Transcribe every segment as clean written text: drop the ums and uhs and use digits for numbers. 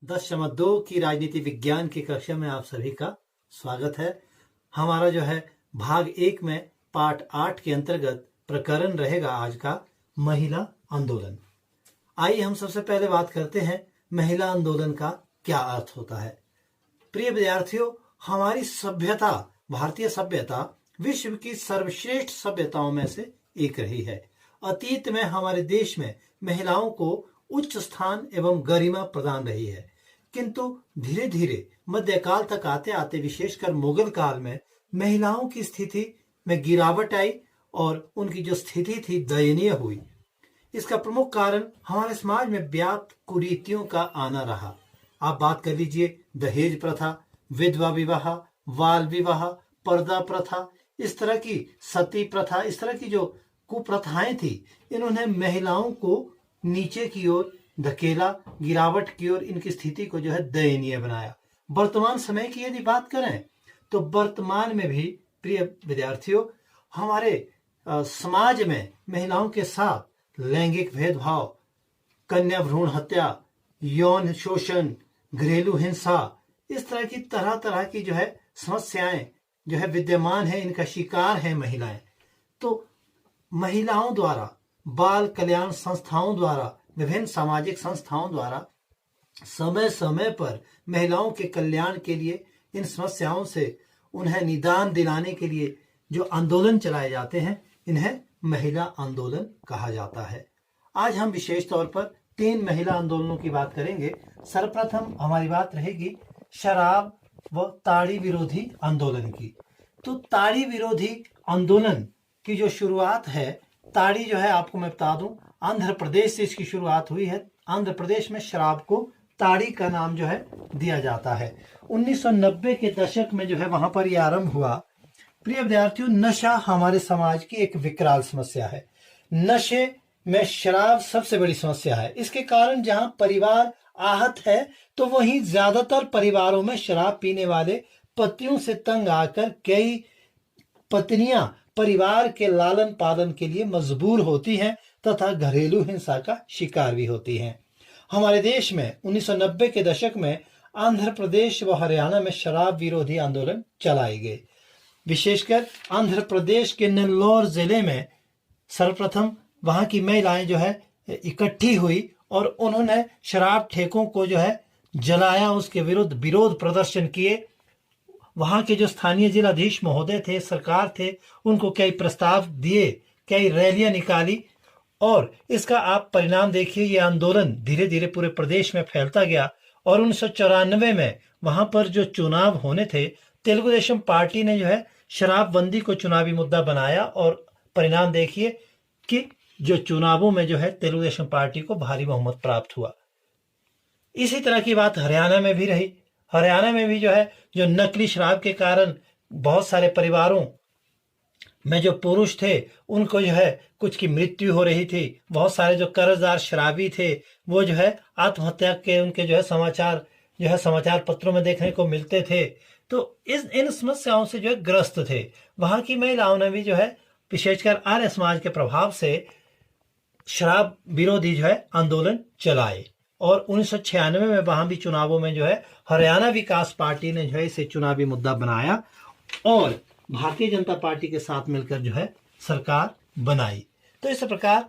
10.2 की राजनीति विज्ञान की कक्षा में आप सभी का स्वागत है। हमारा जो है भाग 1 में पाठ 8 के अंतर्गत प्रकरण रहेगा आज का महिला आंदोलन। आइए हम सबसे पहले बात करते हैं महिला आंदोलन का क्या अर्थ होता है। प्रिय विद्यार्थियों, हमारी सभ्यता, भारतीय सभ्यता विश्व की सर्वश्रेष्ठ सभ्यताओं में से एक रही है। अतीत में हमारे देश में महिलाओं को उच्च स्थान एवं गरिमा प्रदान रही है, किंतु धीरे धीरे मध्यकाल तक आते आते, विशेषकर मुगल काल में, महिलाओं की स्थिति में गिरावट आई और उनकी जो स्थिति थी दयनीय हुई। इसका प्रमुख कारण हमारे समाज में व्याप्त कुरीतियों का आना रहा। आप बात कर लीजिए दहेज प्रथा, विधवा विवाह, बाल विवाह, पर्दा प्रथा, इस तरह की सती प्रथा, इस तरह की जो कुप्रथाएं थी, इन्होंने महिलाओं को नीचे की ओर धकेला, गिरावट की ओर इनकी स्थिति को जो है दयनीय बनाया। वर्तमान समय की यदि बात करें तो वर्तमान में भी प्रिय विद्यार्थियों, हमारे समाज में महिलाओं के साथ लैंगिक भेदभाव, कन्या भ्रूण हत्या, यौन शोषण, घरेलू हिंसा, इस तरह तरह की जो है समस्याएं जो है विद्यमान है, इनका शिकार है महिलाएं। तो महिलाओं द्वारा, बाल कल्याण संस्थाओं द्वारा, विभिन्न सामाजिक संस्थाओं द्वारा समय समय पर महिलाओं के कल्याण के लिए, इन समस्याओं से उन्हें निदान दिलाने के लिए जो आंदोलन चलाए जाते हैं, इन्हें महिला आंदोलन कहा जाता है। आज हम विशेष तौर पर 3 महिला आंदोलनों की बात करेंगे। सर्वप्रथम हमारी बात रहेगी शराब व ताड़ी विरोधी आंदोलन की। तो ताड़ी विरोधी आंदोलन की जो शुरुआत है, ताड़ी जो है, आपको मैं बता दूं, आंध्र प्रदेश से इसकी शुरुआत हुई है। आंध्र प्रदेश में शराब को ताड़ी का नाम जो है दिया जाता है। 1990 के दशक में जो है वहां पर यह आरंभ हुआ। प्रिय विद्यार्थियों, नशा हमारे समाज की एक विकराल समस्या है। नशे में शराब सबसे बड़ी समस्या है। इसके कारण जहां परिवार आहत है, तो वहीं ज्यादातर परिवारों में शराब पीने वाले पतियों से तंग आकर कई पत्नियां परिवार के लालन पालन के लिए मजबूर होती हैं तथा घरेलू हिंसा का शिकार भी होती हैं। हमारे देश में 1990 के दशक में आंध्र प्रदेश व हरियाणा में शराब विरोधी आंदोलन चलाए गए। विशेषकर आंध्र प्रदेश के नेल्लोर जिले में सर्वप्रथम वहां की महिलाएं जो है इकट्ठी हुई और उन्होंने शराब ठेकों को जो है जलाया, उसके विरुद्ध विरोध प्रदर्शन किए। वहां के जो स्थानीय जिलाधीश महोदय थे, सरकार थे, उनको कई प्रस्ताव दिए, कई रैलियां निकाली और इसका आप परिणाम देखिए। ये आंदोलन धीरे धीरे पूरे प्रदेश में फैलता गया और 1994 में वहां पर जो चुनाव होने थे, तेलुगु देशम पार्टी ने जो है शराबबंदी को चुनावी मुद्दा बनाया और परिणाम देखिए कि जो चुनावों में जो है तेलुगु देशम पार्टी को भारी बहुमत प्राप्त हुआ। इसी तरह की बात हरियाणा में भी रही। हरियाणा में भी जो है जो नकली शराब के कारण बहुत सारे परिवारों में जो पुरुष थे, उनको जो है कुछ की मृत्यु हो रही थी। बहुत सारे जो कर्जदार शराबी थे, वो जो है आत्महत्या के उनके जो है समाचार पत्रों में देखने को मिलते थे। तो इन समस्याओं से जो है ग्रस्त थे। वहां की महिलाओं ने भी जो है विशेषकर आर्य समाज के प्रभाव से शराब विरोधी जो है आंदोलन चलाए और 1996 में वहां भी चुनावों में जो है हरियाणा विकास पार्टी ने जो है इसे चुनावी मुद्दा बनाया और भारतीय जनता पार्टी के साथ मिलकर जो है सरकार बनाई। तो इस प्रकार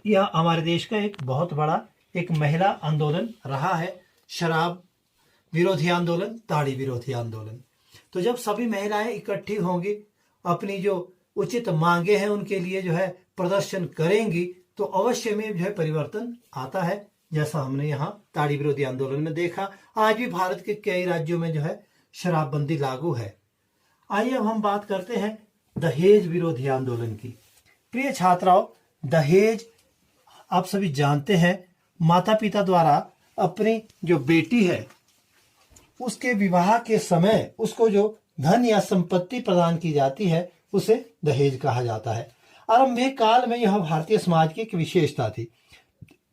यह हमारे देश का एक बहुत बड़ा एक महिला आंदोलन रहा है, शराब विरोधी आंदोलन, ताड़ी विरोधी आंदोलन। तो जब सभी महिलाएं इकट्ठी होंगी, अपनी जो उचित मांगे हैं उनके लिए जो है प्रदर्शन करेंगी, तो अवश्य में जो है परिवर्तन आता है, जैसा हमने यहाँ ताड़ी विरोधी आंदोलन में देखा। आज भी भारत के कई राज्यों में जो है शराबबंदी लागू है। आइए अब हम बात करते हैं दहेज विरोधी आंदोलन की। प्रिय छात्राओं, दहेज आप सभी जानते हैं, माता पिता द्वारा अपनी जो बेटी है उसके विवाह के समय उसको जो धन या संपत्ति प्रदान की जाती है, उसे दहेज कहा जाता है। आरंभिक काल में यह भारतीय समाज की एक विशेषता थी,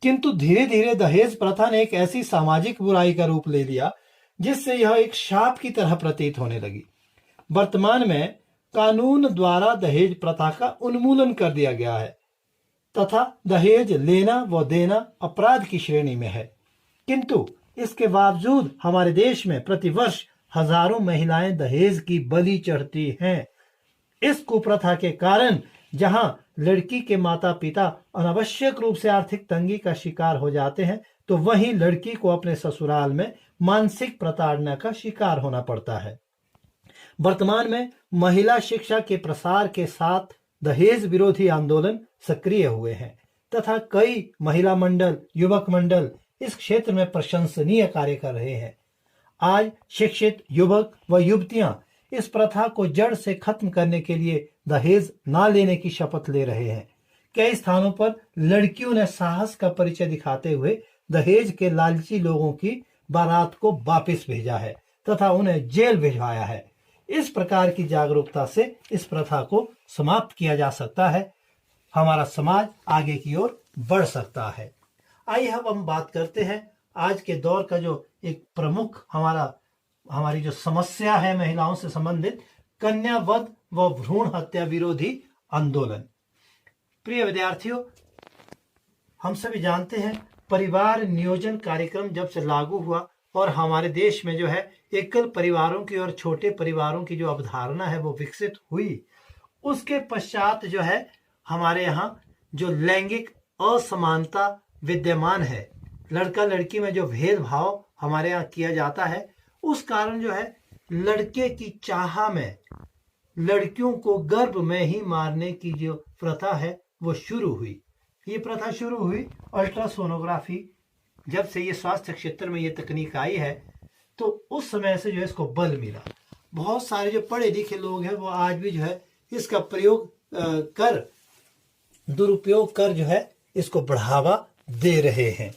किंतु धीरे धीरे दहेज प्रथा ने एक ऐसी सामाजिक बुराई का रूप ले लिया जिससे यह एक शाप की तरह प्रतीत होने लगी। वर्तमान में कानून द्वारा दहेज प्रथा का उन्मूलन कर दिया गया है। तथा दहेज लेना व देना अपराध की श्रेणी में है। किंतु इसके बावजूद हमारे देश में प्रतिवर्ष हजारों महिलाएं दहेज की बलि चढ़ती हैं। इस कुप्रथा के कारण जहां लड़की के माता पिता अनावश्यक रूप से आर्थिक तंगी का शिकार हो जाते हैं, तो वहीं लड़की को अपने ससुराल में मानसिक प्रताड़ना का शिकार होना पड़ता है। वर्तमान में महिला शिक्षा के प्रसार के साथ दहेज विरोधी आंदोलन सक्रिय हुए हैं तथा कई महिला मंडल, युवक मंडल इस क्षेत्र में प्रशंसनीय कार्य कर रहे हैं। आज शिक्षित युवक व युवतियां इस प्रथा को जड़ से खत्म करने के लिए दहेज ना लेने की शपथ ले रहे हैं। कई स्थानों पर लड़कियों ने साहस का परिचय दिखाते हुए दहेज के लालची लोगों की बारात को वापस भेजा है तथा उन्हें जेल भिजवाया है। इस प्रकार की जागरूकता से इस प्रथा को समाप्त किया जा सकता है, हमारा समाज आगे की ओर बढ़ सकता है। आइए अब हम बात करते हैं आज के दौर का जो एक प्रमुख हमारी जो समस्या है महिलाओं से संबंधित, कन्या वध व भ्रूण हत्या विरोधी आंदोलन। प्रिय विद्यार्थियों, हम सभी जानते हैं परिवार नियोजन कार्यक्रम जब से लागू हुआ और हमारे देश में जो है एकल परिवारों की और छोटे परिवारों की जो अवधारणा है वो विकसित हुई, उसके पश्चात जो है हमारे यहाँ जो लैंगिक असमानता विद्यमान है, लड़का लड़की में जो भेदभाव हमारे यहाँ किया जाता है, उस कारण जो है लड़के की चाह में लड़कियों को गर्भ में ही मारने की जो प्रथा है वो शुरू हुई। ये प्रथा शुरू हुई अल्ट्रासोनोग्राफी, जब से ये स्वास्थ्य क्षेत्र में ये तकनीक आई है तो उस समय से जो है इसको बल मिला। बहुत सारे जो पढ़े लिखे लोग हैं वो आज भी जो है इसका दुरुपयोग कर जो है इसको बढ़ावा दे रहे हैं।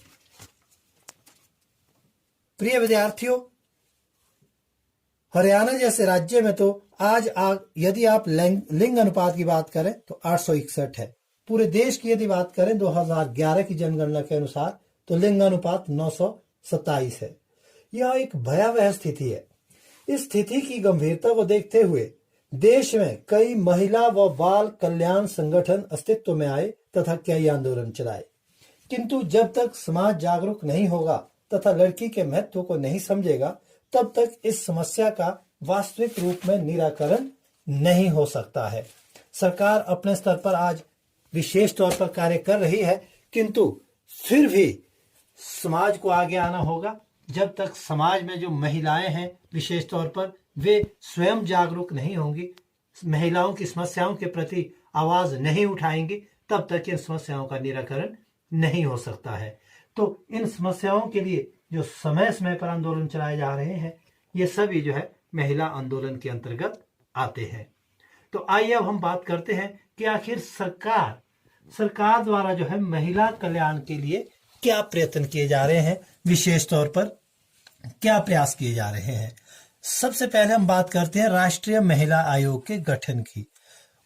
प्रिय विद्यार्थियों, हरियाणा जैसे राज्य में तो आज यदि आप लिंग अनुपात की बात करें तो 861 है। पूरे देश की यदि बात करें 2011 की जनगणना के अनुसार तो लिंग अनुपात 927 है। यह एक भयावह स्थिति है। इस स्थिति की गंभीरता को देखते हुए देश में कई महिला व बाल कल्याण संगठन अस्तित्व में आए तथा कई आंदोलन चलाए, किंतु जब तक समाज जागरूक नहीं होगा तथा लड़की के महत्व को नहीं समझेगा, तब तक इस समस्या का वास्तविक रूप में निराकरण नहीं हो सकता है। सरकार अपने स्तर पर आज विशेष तौर पर कार्य कर रही है, किंतु फिर भी समाज को आगे आना होगा। जब तक समाज में जो महिलाएं हैं विशेष तौर पर वे स्वयं जागरूक नहीं होंगी, महिलाओं की समस्याओं के प्रति आवाज नहीं उठाएंगी, तब तक इन समस्याओं का निराकरण नहीं हो सकता है। तो इन समस्याओं के लिए जो समय समय पर आंदोलन चलाए जा रहे हैं, ये सभी जो है महिला आंदोलन के अंतर्गत आते हैं। तो आइए अब हम बात करते हैं कि आखिर सरकार द्वारा जो है महिला कल्याण के लिए क्या प्रयत्न किए जा रहे हैं, विशेष तौर पर क्या प्रयास किए जा रहे हैं। सबसे पहले हम बात करते हैं राष्ट्रीय महिला आयोग के गठन की।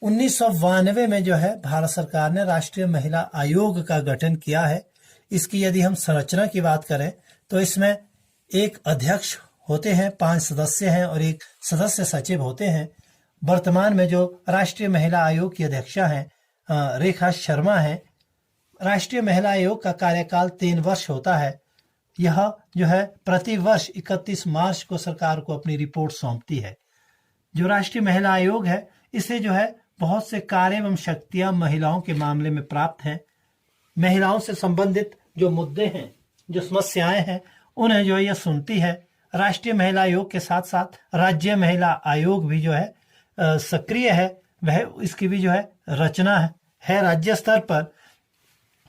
1992 में जो है भारत सरकार ने राष्ट्रीय महिला आयोग का गठन किया है। इसकी यदि हम संरचना की बात करें तो इसमें एक अध्यक्ष होते हैं, 5 सदस्य हैं और एक सदस्य सचिव होते हैं। वर्तमान में जो राष्ट्रीय महिला आयोग की अध्यक्षा हैं रेखा शर्मा है। राष्ट्रीय महिला आयोग का कार्यकाल 3 वर्ष होता है। यह जो है प्रति वर्ष 31 मार्च को सरकार को अपनी रिपोर्ट सौंपती है। जो राष्ट्रीय महिला आयोग है, इसे जो है बहुत से कार्य एवं शक्तियां महिलाओं के मामले में प्राप्त हैं। महिलाओं से संबंधित जो मुद्दे हैं, जो समस्याएं हैं, उन्हें जो यह सुनती है। राष्ट्रीय महिला आयोग के साथ साथ राज्य महिला आयोग भी जो है सक्रिय है। वह इसकी भी जो है रचना है राज्य स्तर पर।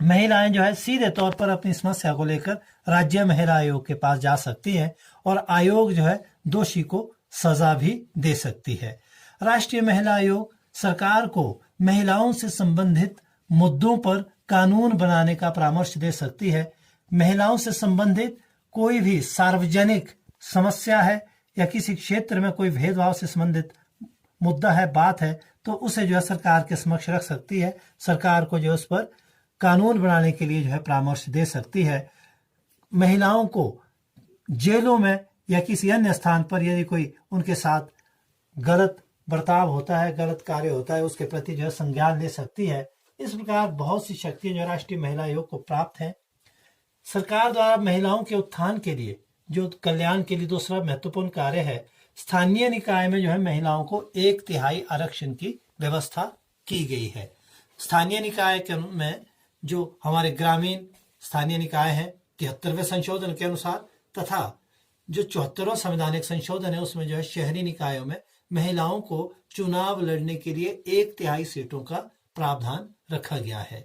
महिलाएं जो है सीधे तौर पर अपनी समस्या को लेकर राज्य महिला आयोग के पास जा सकती है और आयोग जो है दोषी को सजा भी दे सकती है। राष्ट्रीय महिला आयोग सरकार को महिलाओं से संबंधित मुद्दों पर कानून बनाने का परामर्श दे सकती है। महिलाओं से संबंधित कोई भी सार्वजनिक समस्या है या किसी क्षेत्र में कोई भेदभाव से संबंधित मुद्दा है, बात है, तो उसे जो है सरकार के समक्ष रख सकती है। सरकार को जो उस पर कानून बनाने के लिए जो है परामर्श दे सकती है। महिलाओं को जेलों में या किसी अन्य स्थान पर यदि कोई उनके साथ गलत बर्ताव होता है, गलत कार्य होता है, उसके प्रति जो है संज्ञान ले सकती है। इस प्रकार बहुत सी शक्तियां जो राष्ट्रीय महिला आयोग को प्राप्त हैं। सरकार द्वारा महिलाओं के उत्थान के लिए, जो कल्याण के लिए दूसरा महत्वपूर्ण कार्य है, स्थानीय निकाय में जो है महिलाओं को 1/3 आरक्षण की व्यवस्था की गई है। स्थानीय निकाय के में जो हमारे ग्रामीण स्थानीय निकाय हैं 73वें संशोधन के अनुसार, तथा जो 74वां संवैधानिक संशोधन है उसमें जो है शहरी निकायों में महिलाओं को चुनाव लड़ने के लिए 1/3 सीटों का प्रावधान रखा गया है।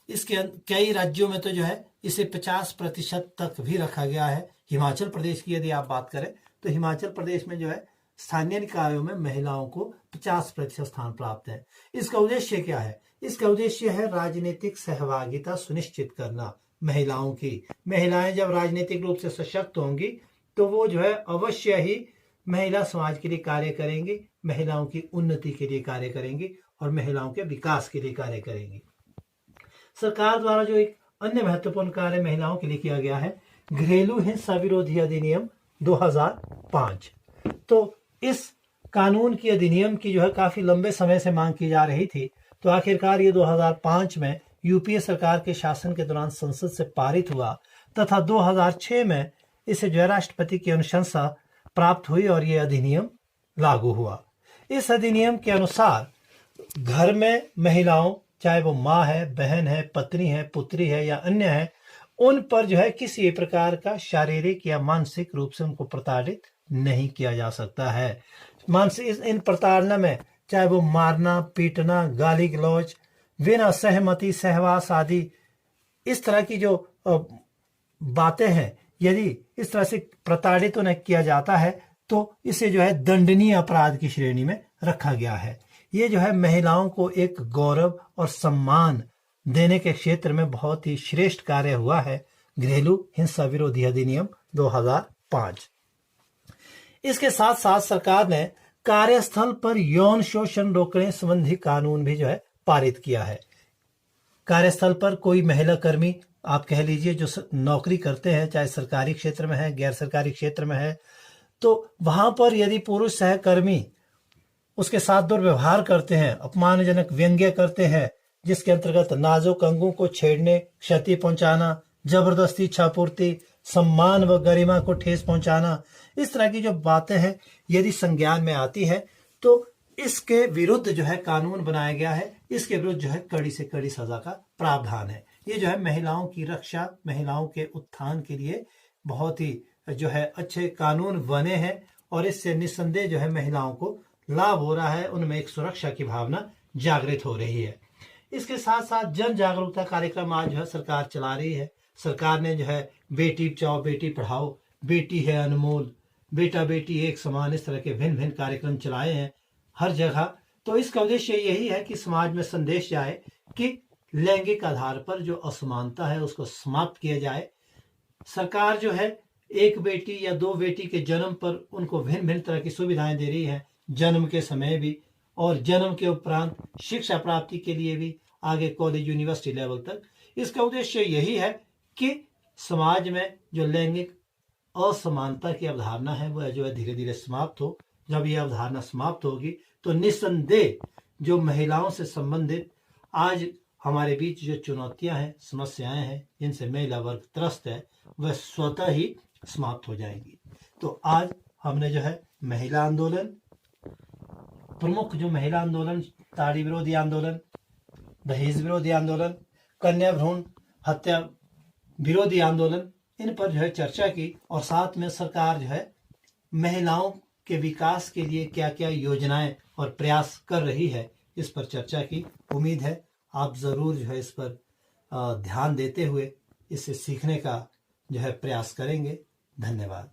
इसके कई राज्यों में तो जो है इसे 50% तक भी रखा गया है। हिमाचल प्रदेश की यदि आप बात करें तो हिमाचल प्रदेश में जो है स्थानीय निकायों में महिलाओं को 50% स्थान प्राप्त है। इसका उद्देश्य क्या है? इसका उद्देश्य है राजनीतिक सहभागिता सुनिश्चित करना महिलाओं की। महिलाएं जब राजनीतिक रूप से सशक्त होंगी तो वो जो है अवश्य ही महिला समाज के लिए कार्य करेंगी, महिलाओं की उन्नति के लिए कार्य करेंगी और महिलाओं के विकास के लिए कार्य करेंगी। सरकार द्वारा जो एक अन्य महत्वपूर्ण कार्य महिलाओं के लिए किया गया है, घरेलू हिंसा विरोधी अधिनियम 2005। तो इस कानून की अधिनियम की जो है काफी लंबे समय से मांग की जा रही थी, तो आखिरकार ये 2005 में यूपीए सरकार के शासन के दौरान संसद से पारित हुआ तथा 2006 में इसे जो है राष्ट्रपति की अनुशंसा प्राप्त हुई और ये अधिनियम लागू हुआ। इस अधिनियम के अनुसार घर में महिलाओं, चाहे वो माँ है, बहन है, पत्नी है, पुत्री है या अन्य है, उन पर जो है किसी प्रकार का शारीरिक या मानसिक रूप से उनको प्रताड़ित नहीं किया जा सकता है। मानसिक इन प्रताड़ना में चाहे वो मारना, पीटना, गाली गलौज, बिना सहमति, सहवास आदि इस तरह की जो बातें हैं, यदि इस तरह से प्रताड़ित उन्हें किया जाता है तो इसे जो है दंडनीय अपराध की श्रेणी में रखा गया है। ये जो है महिलाओं को एक गौरव और सम्मान देने के क्षेत्र में बहुत ही श्रेष्ठ कार्य हुआ है घरेलू हिंसा विरोधी अधिनियम 2005। इसके साथ साथ सरकार ने कार्यस्थल पर यौन शोषण रोकने संबंधी कानून भी जो है पारित किया है। कार्यस्थल पर कोई महिला कर्मी, आप कह लीजिए, जो नौकरी करते हैं, चाहे सरकारी क्षेत्र में है, गैर सरकारी क्षेत्र में है, तो वहां पर यदि पुरुष सहकर्मी उसके साथ दुर्व्यवहार करते हैं, अपमानजनक व्यंग्य करते हैं, जिसके अंतर्गत नाजुक अंगों को छेड़ने, क्षति पहुंचाना, जबरदस्ती इच्छापूर्ति, सम्मान व गरिमा को ठेस पहुंचाना, इस तरह की जो बातें हैं यदि संज्ञान में आती है तो इसके विरुद्ध जो है कानून बनाया गया है। इसके विरुद्ध जो है कड़ी से कड़ी सजा का प्रावधान है। ये जो है महिलाओं की रक्षा, महिलाओं के उत्थान के लिए बहुत ही जो है अच्छे कानून बने हैं और इससे निस्संदेह जो है महिलाओं को लाभ हो रहा है, उनमें एक सुरक्षा की भावना जागृत हो रही है। इसके साथ साथ जन जागरूकता कार्यक्रम आज जो है सरकार चला रही है। सरकार ने जो है बेटी बचाओ बेटी पढ़ाओ, बेटी है अनमोल, बेटा बेटी एक समान, इस तरह के भिन्न भिन्न कार्यक्रम चलाए हैं हर जगह। तो इसका उद्देश्य यही है कि समाज में संदेश जाए कि लैंगिक आधार पर जो असमानता है उसको समाप्त किया जाए। सरकार जो है एक बेटी या दो बेटी के जन्म पर उनको भिन्न भिन्न तरह की सुविधाएं दे रही है, जन्म के समय भी और जन्म के उपरांत शिक्षा प्राप्ति के लिए भी, आगे कॉलेज यूनिवर्सिटी लेवल तक। इसका उद्देश्य यही है कि समाज में जो लैंगिक असमानता की अवधारणा है वह जो है धीरे धीरे समाप्त हो। जब यह अवधारणा समाप्त होगी तो निस्संदेह जो महिलाओं से संबंधित आज हमारे बीच जो चुनौतियां हैं, समस्याएं हैं, जिनसे महिला वर्ग त्रस्त है, वह स्वतः ही समाप्त हो जाएंगी। तो आज हमने जो है महिला आंदोलन, प्रमुख जो महिला आंदोलन, ताड़ी विरोधी आंदोलन, दहेज विरोधी आंदोलन, कन्या भ्रूण हत्या विरोधी आंदोलन, इन पर जो है चर्चा की और साथ में सरकार जो है महिलाओं के विकास के लिए क्या क्या योजनाएं और प्रयास कर रही है, इस पर चर्चा की। उम्मीद है आप जरूर जो है इस पर ध्यान देते हुए इससे सीखने का जो है प्रयास करेंगे। धन्यवाद।